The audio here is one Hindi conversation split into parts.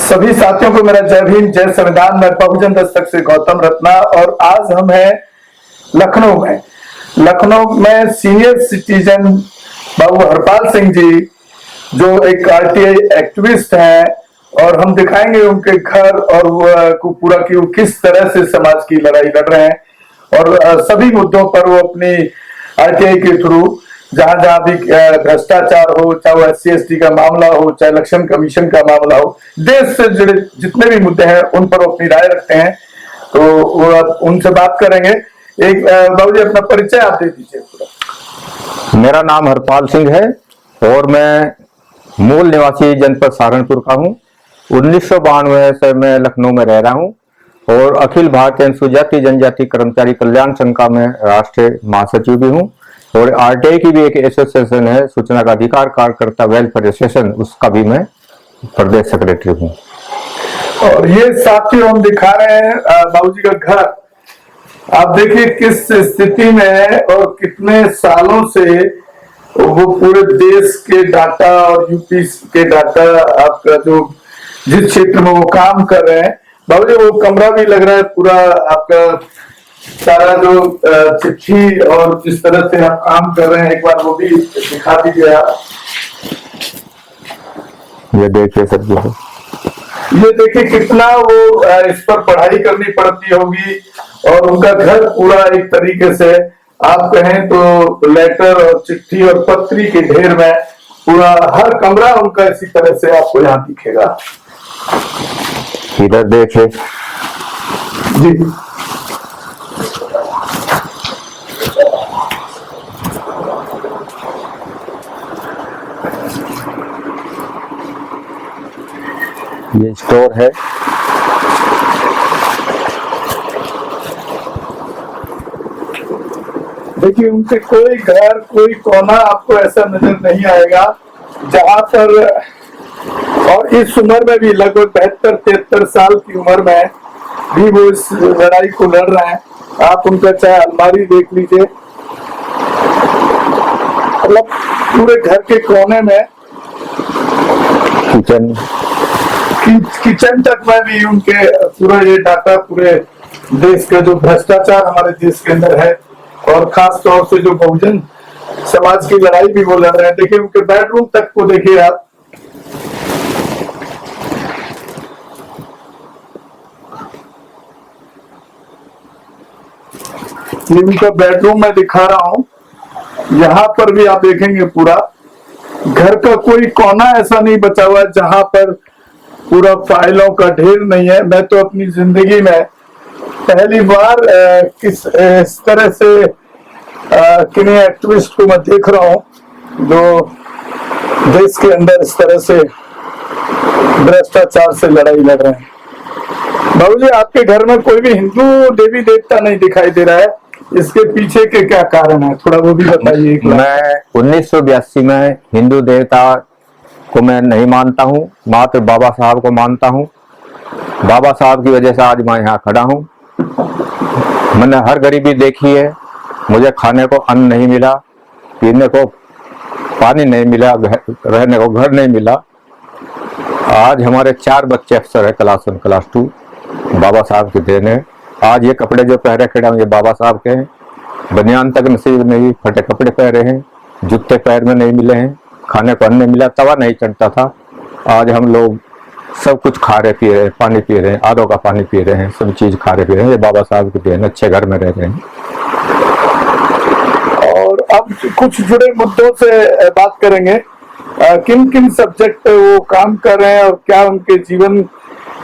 सभी साथियों को मेरा जय भीम, जय संविधान। मैं बहुजन दस्तक से गौतम रत्ना और आज हम हैं लखनऊ में सीनियर सिटीजन बाबू हरपाल सिंह जी, जो एक आरटीआई एक्टिविस्ट हैं, और हम दिखाएंगे उनके घर और को पूरा कि वो किस तरह से समाज की लड़ाई लड़ रहे हैं और सभी मुद्दों पर वो अपनी आरटीआई के थ्रू जहां जहां भी भ्रष्टाचार हो, चाहे वो SC/ST का मामला हो, चाहे इलेक्शन कमीशन का मामला हो, देश से जुड़े जितने भी मुद्दे हैं उन पर अपनी राय रखते हैं। तो वो अब उनसे बात करेंगे। एक बाबू जी, अपना परिचय आप दे दीजिए पूरा। मेरा नाम हरपाल सिंह है और मैं मूल निवासी जनपद सहारनपुर का हूँ। 1992 से मैं लखनऊ में रह रहा हूँ और अखिल भारतीय अनुसूचित जाति जनजाति कर्मचारी कल्याण संघ का मैं राष्ट्रीय महासचिव भी हूँ और आरटीआई की भी एक एसोसिएशन है, सूचना का अधिकार कार्यकर्ता वेलफेयर एसोसिएशन, उसका भी मैं प्रदेश सेक्रेटरी हूँ। और ये साथियों हम दिखा रहे हैं बाबूजी का घर। आप देखिए किस स्थिति में है और कितने सालों से वो पूरे देश के डाटा और यूपी के डाटा आपका जो जिस क्षेत्र में वो काम कर रहे हैं, बाबूजी वो कमरा भी लग रहा है पूरा आपका सारा जो चिट्ठी और जिस तरह से आप काम कर रहे हैं, एक बार वो भी दिखा दीजिए आप। ये देखिए सर जी, ये देखिए कितना वो इस पर पढ़ाई करनी पड़ती होगी और उनका घर पूरा एक तरीके से आप कहें तो लेटर और चिट्ठी और पत्री के ढेर में पूरा हर कमरा उनका इसी तरह से आपको यहाँ दिखेगा। इधर देखिए जी, ये स्टोर है। देखिए उनके कोई घर कोई कोना आपको ऐसा नजर नहीं आएगा जहां पर, और इस उम्र में भी लगभग 72-73 साल की उम्र में भी वो इस लड़ाई को लड़ रहे हैं। आप उनका चाहे अलमारी देख लीजिए, मतलब पूरे घर के कोने में किचन तक में भी उनके पूरा ये डाटा पूरे देश का जो भ्रष्टाचार हमारे देश के अंदर है और खास तौर से जो बहुजन समाज की लड़ाई भी वो लड़ रहे हैं। देखिए उनके बेडरूम तक को देखिए आप। ये उनका बेडरूम मैं दिखा रहा हूँ। यहाँ पर भी आप देखेंगे पूरा घर का कोई कोना ऐसा नहीं बचा हुआ जहां पर पूरा फाइलों का ढेर नहीं है। मैं तो अपनी जिंदगी में पहली बार इस तरह से किन्हीं एक्टिविस्ट को मैं देख रहा हूं जो देश के अंदर इस तरह से भ्रष्टाचार से लड़ाई लड़ रहे हैं। बाबूजी, आपके घर में कोई भी हिंदू देवी देवता नहीं दिखाई दे रहा है, इसके पीछे के क्या कारण है, थोड़ा वो भी बताइए। मैं 1982 में हिंदू देवता को मैं नहीं मानता हूँ, मात्र बाबा साहब को मानता हूँ। बाबा साहब की वजह से आज मैं यहाँ खड़ा हूँ। मैंने हर गरीबी देखी है, मुझे खाने को अन्न नहीं मिला, पीने को पानी नहीं मिला, रहने को घर नहीं मिला। आज हमारे 4 बच्चे अफसर है, क्लास 1 क्लास 2, बाबा साहब की देन है। आज ये कपड़े जो पहरे खड़े हैं ये बाबा साहब के हैं। बनियान तक नसीब नहीं, फटे कपड़े पहरे हैं, जूते पैर में नहीं मिले हैं, खाने को अन्न नहीं मिला, तवा नहीं चढ़ता था। आज हम लोग सब कुछ खा रहे पी रहे, पानी पी रहे हैं, आरओ का पानी पी रहे हैं, सब चीज खा रहे पी रहे हैं। ये बाबा साहब की देन, अच्छे घर में रह रहे हैं। और अब कुछ जुड़े मुद्दों से बात करेंगे। किन किन सब्जेक्ट पे वो काम कर रहे हैं और क्या उनके जीवन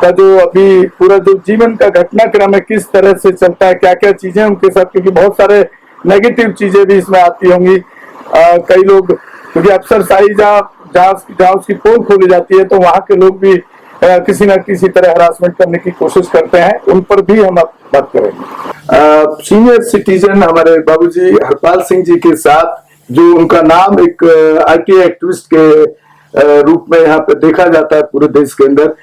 का जो अभी पूरा जो जीवन का घटनाक्रम है किस तरह से चलता है, क्या क्या चीजें उनके साथ, क्योंकि बहुत सारे नेगेटिव चीजें भी इसमें आती होंगी। कई लोग, क्योंकि अफसर शाही जहाँ उसकी पोल खोली जाती है तो वहां के लोग भी किसी न किसी तरह हरासमेंट करने की कोशिश करते हैं, उन पर भी हम अब बात करेंगे। सीनियर सिटीजन हमारे बाबूजी हरपाल सिंह जी के साथ, जो उनका नाम एक आरटीआई एक्टिविस्ट के रूप में यहाँ पे देखा जाता है, पूरे देश के अंदर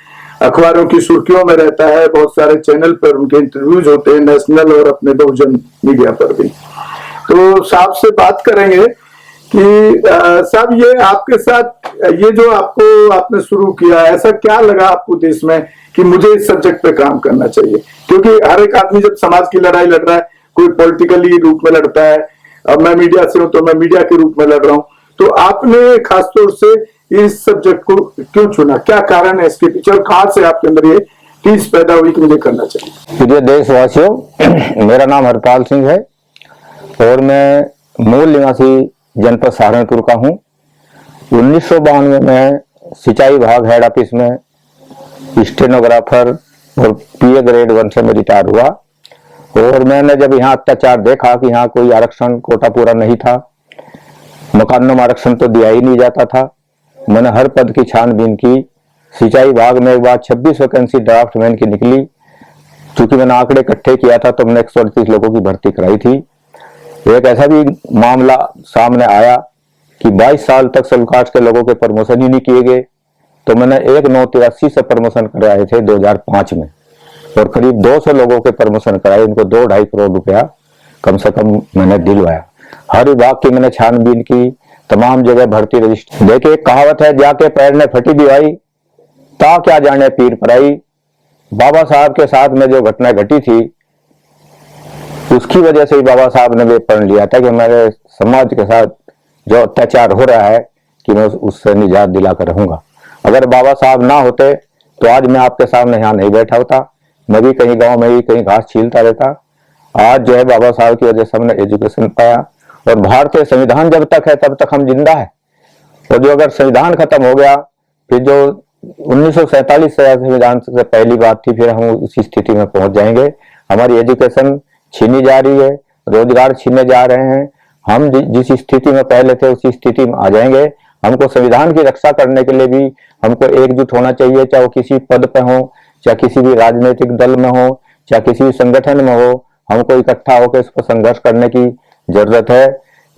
अखबारों की सुर्खियों में रहता है, बहुत सारे चैनल पर उनके इंटरव्यूज होते हैं, नेशनल और अपने बहुजन मीडिया पर भी। तो साहब से बात करेंगे कि साहब ये आपके साथ ये जो आपने शुरू किया, ऐसा क्या लगा आपको देश में कि मुझे इस सब्जेक्ट पे काम करना चाहिए? क्योंकि हर एक आदमी जब समाज की लड़ाई लड़ रहा है, कोई पॉलिटिकली रूप में लड़ता है, अब मैं मीडिया से हूं तो मैं मीडिया के रूप में लड़ रहा हूं, तो आपने खासतौर से इस सब्जेक्ट को क्यों चुना? क्या कारण है इसके पीछे और कहां से आपके अंदर ये चीज पैदा हुई कि मुझे करना चाहिए? प्रिय देशवासियों, मेरा नाम हरपाल सिंह है और मैं मूल निवासी जनपद सहारनपुर का हूँ। 1992 में सिंचाई विभाग हेड ऑफिस में स्टेनोग्राफर और पीए ग्रेड 1 से मैं रिटायर हुआ और मैंने जब यहाँ अत्याचार देखा कि यहाँ कोई आरक्षण कोटा पूरा नहीं था, मकानों में आरक्षण तो दिया ही नहीं जाता था, मैंने हर पद की छानबीन की। सिंचाई विभाग में एक बार 26 वैकेंसी ड्राफ्टमैन की निकली। चूंकि मैंने आंकड़े इकट्ठे किया था तो मैंने 138 लोगों की भर्ती कराई थी। एक ऐसा भी मामला सामने आया कि 22 साल तक शेड्यूल कास्ट के लोगों के प्रमोशन ही नहीं किए गए, तो मैंने 1983 से प्रमोशन कराए थे 2005 में और करीब 200 लोगों के प्रमोशन कराए, इनको 2-2.5 करोड़ रुपया कम से कम मैंने दिलवाया। हर विभाग की मैंने छानबीन की, तमाम जगह भर्ती रजिस्टर। देखिए, एक कहावत है, जाके पैर ने फटी दीवाई ता क्या जाने पीर पराई। बाबा साहब के साथ में जो घटना घटी थी उसकी वजह से ही बाबा साहब ने भी प्रण लिया था कि हमारे समाज के साथ जो अत्याचार हो रहा है कि मैं उससे निजात दिलाकर रहूंगा। अगर बाबा साहब ना होते तो आज मैं आपके सामने यहाँ नहीं बैठा होता, मैं भी कहीं गांव में ही कहीं घास छीलता रहता। आज जो है बाबा साहब की वजह से हमने एजुकेशन पाया और भारतीय संविधान जब तक है तब तक हम जिंदा है। और जो अगर संविधान खत्म हो गया, फिर जो 1947 से संविधान से पहली बात थी, फिर हम उसी स्थिति में पहुंच जाएंगे। हमारी एजुकेशन छीनी जा रही है, रोजगार छीने जा रहे हैं, हम जिस स्थिति में पहले थे उसी स्थिति में आ जाएंगे। हमको संविधान की रक्षा करने के लिए भी हमको एकजुट होना चाहिए, चाहे वो किसी पद पे हो, चाहे किसी भी राजनीतिक दल में हो, चाहे किसी भी संगठन में हो, हमको इकट्ठा होकर इस पर संघर्ष करने की जरूरत है।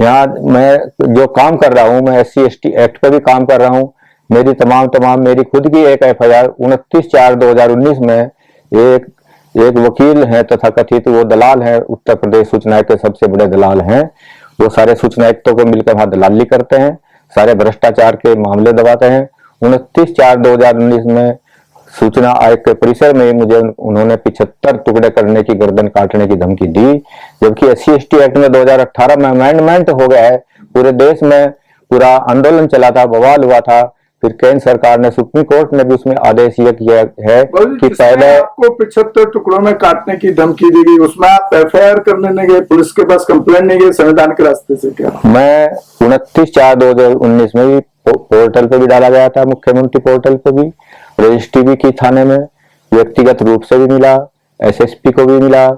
यहाँ मैं जो काम कर रहा हूँ, मैं SC/ST एक्ट पर भी काम कर रहा हूँ। मेरी तमाम मेरी खुद की एक FIR 29/4/2019 में एक वकील हैं तथा कथित वो दलाल हैं, उत्तर प्रदेश सूचना आयोग के सबसे बड़े दलाल हैं। वो सारे सूचना आयुक्तों को मिलकर वहां दलाली करते हैं, सारे भ्रष्टाचार के मामले दबाते हैं। 29/4/2019 में सूचना आयोग के परिसर में मुझे उन्होंने 75 टुकड़े करने की, गर्दन काटने की धमकी दी। जबकि SC/ST एक्ट में 2018 में अमेंडमेंट हो गया है। पूरे देश में पूरा आंदोलन चला था, बवाल हुआ था। फिर केंद्र सरकार ने, सुप्रीम कोर्ट ने भी उसमें आदेश ये किया है कि पहले आपको 75 टुकड़ों में काटने की धमकी दी गई, उसमें आप FIR करने नहीं गए, पुलिस के पास कंप्लेंट नहीं गए, संविधान के रास्ते से? क्या मैं 29/4/2019 में भी पोर्टल पे भी डाला गया था, मुख्यमंत्री पोर्टल पे भी, रजिस्ट्री भी की थाने में, व्यक्तिगत रूप से भी मिला, SSP को भी मिला।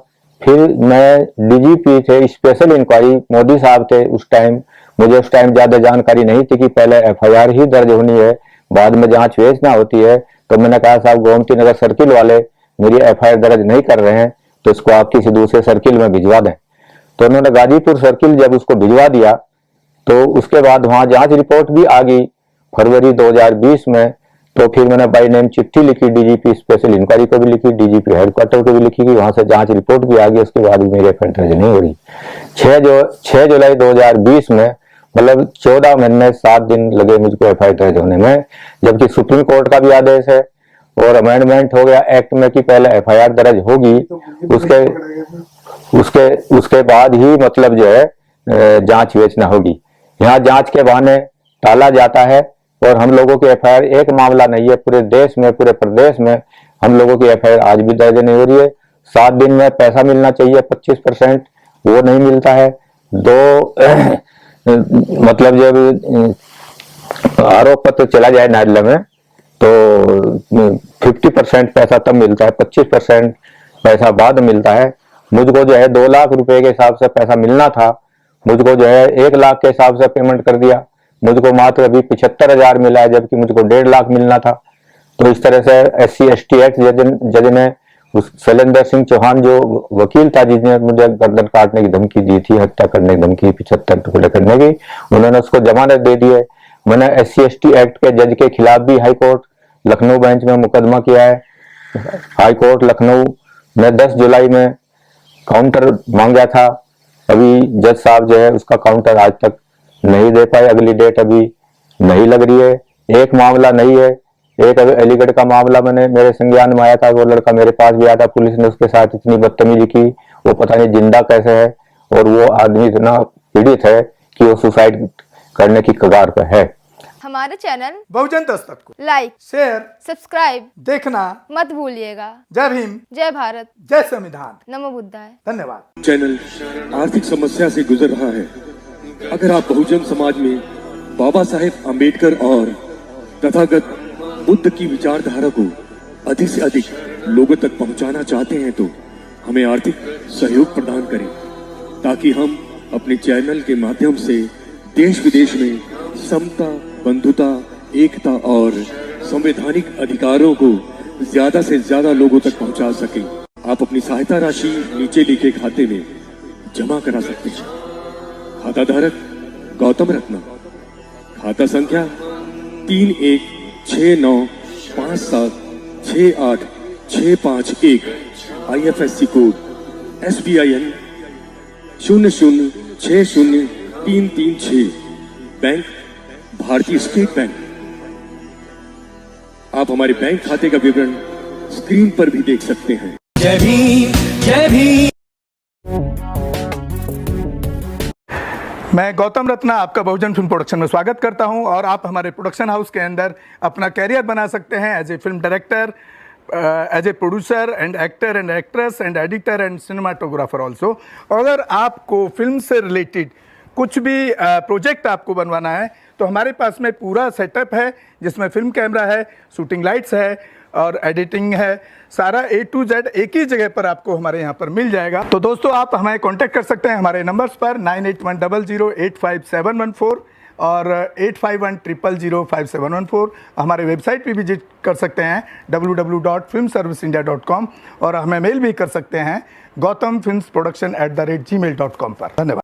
फिर मैं DGP थे, स्पेशल इंक्वायरी मोदी साहब थे उस टाइम। मुझे उस टाइम ज्यादा जानकारी नहीं थी कि पहले FIR ही दर्ज होनी है, बाद में जांच भेजना होती है। तो मैंने कहा, साहब गोमती नगर सर्किल वाले मेरी FIR दर्ज नहीं कर रहे हैं, तो इसको आप किसी दूसरे सर्किल में भिजवा दें। तो उन्होंने गाजीपुर सर्किल जब उसको भिजवा दिया तो उसके बाद वहां जांच रिपोर्ट भी आ गई फरवरी 2020 में। तो फिर मैंने बाई नेम चिट्ठी लिखी, DGP स्पेशल इंक्वायरी को भी लिखी, DGP हेडक्वार्टर को भी लिखी कि वहां से जांच रिपोर्ट भी आ गई। उसके बाद भी मेरी FIR दर्ज नहीं हो रही। 6 जुलाई 2020 में, मतलब 14 महीने 7 दिन लगे मुझको FIR दर्ज होने में। जबकि सुप्रीम कोर्ट का भी आदेश है और अमेंडमेंट हो गया एक्ट में कि पहले FIR दर्ज होगी, उसके बाद ही मतलब जो है जांच बेचना होगी। यहाँ जांच के बहाने टाला जाता है और हम लोगों की FIR एक मामला नहीं है, पूरे देश में, पूरे प्रदेश में हम लोगों की FIR आज भी दर्ज नहीं हो रही है। 7 दिन में पैसा मिलना चाहिए 25%, वो नहीं मिलता है। मतलब जब आरोप पत्र चला जाए न्यायालय में तो 50% पैसा तब मिलता है, 25% पैसा बाद मिलता है। मुझको जो है 2 लाख रुपए के हिसाब से पैसा मिलना था, मुझको जो है 1 लाख के हिसाब से पेमेंट कर दिया। मुझको मात्र अभी 75,000 मिला है, जबकि मुझको 1.5 लाख मिलना था। तो इस तरह से SC/ST एक्ट जज ने, उस शैलेंद्र सिंह चौहान जो वकील था जिसने मुझे गर्दन काटने की धमकी दी थी, हत्या करने की धमकी, 75 टुकड़े करने की, उन्होंने उसको जमानत दे दी है। मैंने SC/ST एक्ट के जज के खिलाफ भी हाई कोर्ट लखनऊ बेंच में मुकदमा किया है। हाई कोर्ट लखनऊ ने 10 जुलाई में काउंटर मांगा था। अभी जज साहब जो है उसका काउंटर आज तक नहीं दे पाए, अगली डेट अभी नहीं लग रही है। एक मामला नहीं है, एक अभी अलीगढ़ का मामला मैंने मेरे संज्ञान में आया था, वो लड़का मेरे पास भी आया था, पुलिस ने उसके साथ इतनी बदतमीजी की, वो पता नहीं जिंदा कैसे है, और वो आदमी इतना पीड़ित है कि वो सुसाइड करने की कगार पर है। हमारे चैनल बहुजन दस्तक को लाइक, शेयर, सब्सक्राइब देखना। मत भूलिएगा। जय भीम, जय भारत, जय संविधान। नमो बुद्धाय। धन्यवाद। चैनल आर्थिक समस्या से गुजर रहा है। अगर आप बहुजन समाज में बाबा साहेब अम्बेडकर और तथागत बुद्ध की विचारधारा को अधिक से अधिक लोगों तक पहुंचाना चाहते हैं तो हमें आर्थिक सहयोग प्रदान करें, ताकि हम अपने चैनल के माध्यम से देश विदेश में समता, बंधुता, एकता और संवैधानिक अधिकारों को ज्यादा से ज्यादा लोगों तक पहुंचा सकें। आप अपनी सहायता राशि नीचे लिखे खाते में जमा करा सकते हैं। खाता धारक गौतम रत्ना, खाता संख्या 3169576865 IFSC कोड SBIN 0060336, बैंक भारतीय स्टेट बैंक। आप हमारे बैंक खाते का विवरण स्क्रीन पर भी देख सकते हैं। जय भीम, जय भीम। मैं गौतम रत्ना आपका बहुजन फिल्म प्रोडक्शन में स्वागत करता हूं, और आप हमारे प्रोडक्शन हाउस के अंदर अपना कैरियर बना सकते हैं as a film director, as a producer and actor and actress and editor and cinematographer also. अगर आपको फिल्म से रिलेटेड कुछ भी प्रोजेक्ट आपको बनवाना है तो हमारे पास में पूरा सेटअप है, जिसमें फिल्म कैमरा है, शूटिंग लाइट्स है और एडिटिंग है। सारा A to Z एक ही जगह पर आपको हमारे यहाँ पर मिल जाएगा। तो दोस्तों, आप हमें कांटेक्ट कर सकते हैं हमारे नंबर्स पर 9810085714 और 8510005714। हमारे वेबसाइट पे विजिट कर सकते हैं www.filmserviceindia.com, और हमें मेल भी कर सकते हैं gautamfilmsproduction@gmail.com पर। धन्यवाद।